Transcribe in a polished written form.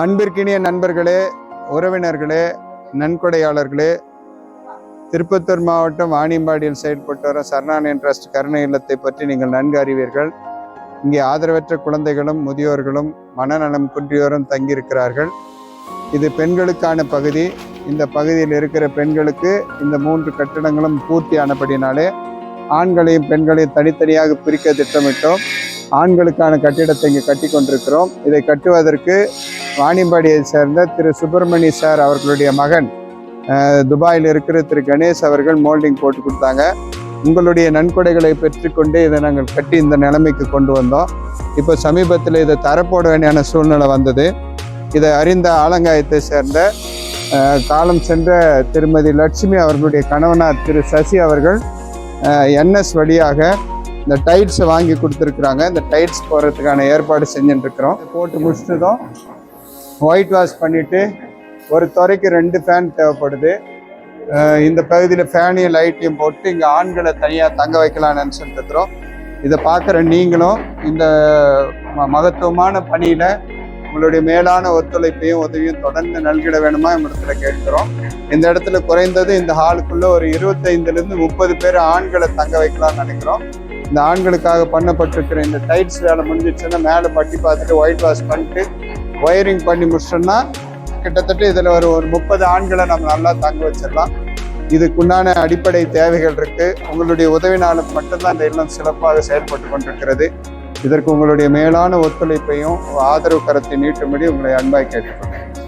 அன்பிற்கினிய நண்பர்களே, உறவினர்களே, நன்கொடையாளர்களே, திருப்பத்தூர் மாவட்டம் வாணியம்பாடியில் செயல்பட்டு வரும் சரணாலயம் ட்ரஸ்ட் கருணை இல்லத்தை பற்றி நீங்கள் நன்கு அறிவீர்கள். இங்கே ஆதரவற்ற குழந்தைகளும் முதியோர்களும் மனநலம் குன்றியோரும் தங்கியிருக்கிறார்கள். இது பெண்களுக்கான பகுதி. இந்த பகுதியில் இருக்கிற பெண்களுக்கு இந்த 3 கட்டிடங்களும் பூர்த்தியானபடினாலே ஆண்களையும் பெண்களையும் தனித்தனியாக பிரிக்க திட்டமிட்டோம். ஆண்களுக்கான கட்டிடத்தை இங்கே கட்டி கொண்டிருக்கிறோம். இதை கட்டுவதற்கு வாணியம்பாடியை சேர்ந்த திரு சுப்பிரமணி சார் அவர்களுடைய மகன் துபாயில் இருக்கிற திரு கணேஷ் அவர்கள் மோல்டிங் போட்டு கொடுத்தாங்க. உங்களுடைய நன்கொடைகளை பெற்றுக்கொண்டு இதை நாங்கள் கட்டி இந்த நிலைமைக்கு கொண்டு வந்தோம். இப்போ சமீபத்தில் இதை தரப்போட வேண்டியான சூழ்நிலை வந்தது. இதை அறிந்த ஆலங்காயத்தை சேர்ந்த காலம் சென்ற திருமதி லட்சுமி அவர்களுடைய கணவனார் திரு சசி அவர்கள் NS வழியாக இந்த டைல்ஸ் வாங்கி கொடுத்துருக்குறாங்க. இந்த டைல்ஸ் போடுறதுக்கான ஏற்பாடு செஞ்சுட்டுருக்குறோம். போட்டு முடிச்சதும் ஒயிட் வாஷ் பண்ணிவிட்டு ஒரு துறைக்கு 2 ஃபேன் தேவைப்படுது. இந்த பகுதியில் ஃபேனையும் லைட்டையும் போட்டு இங்கே ஆண்களை தனியாக தங்க வைக்கலாம்னு நினச்சிட்டு இருக்கிறோம். இதை பார்க்குற நீங்களும் இந்த மகத்துவமான பணியில் உங்களுடைய மேலான ஒத்துழைப்பையும் உதவியும் தொடர்ந்து நல்கிட வேணுமா இடத்துல கேட்கிறோம். இந்த இடத்துல குறைந்தது இந்த ஹாலுக்குள்ள ஒரு 25லேருந்து 30 பேர் ஆண்களை தங்க வைக்கலாம்னு நினைக்கிறோம். இந்த ஆண்களுக்காக பண்ணப்பட்டிருக்கிற இந்த டைல்ஸ் வேலை முடிஞ்சிச்சுன்னா மேலே பட்டி பார்த்துட்டு ஒயிட் வாஷ் பண்ணிட்டு ஒயரிங் பண்ணி முடிச்சோம்னா கிட்டத்தட்ட இதில் ஒரு 30 ஆண்களை நம்ம நல்லா தங்க வச்சிடலாம். இதுக்குண்டான அடிப்படை தேவைகள் இருக்கு. உங்களுடைய உதவினாலும் மட்டும்தான் இந்த இல்லம் சிறப்பாக செயல்பட்டு கொண்டிருக்கிறது. இதற்கு உங்களுடைய மேலான ஒத்துழைப்பையும் ஆதரவு கரத்தை நீட்டும்படி உங்களை அன்பாய் கேட்டுக்கொள்கிறேன்.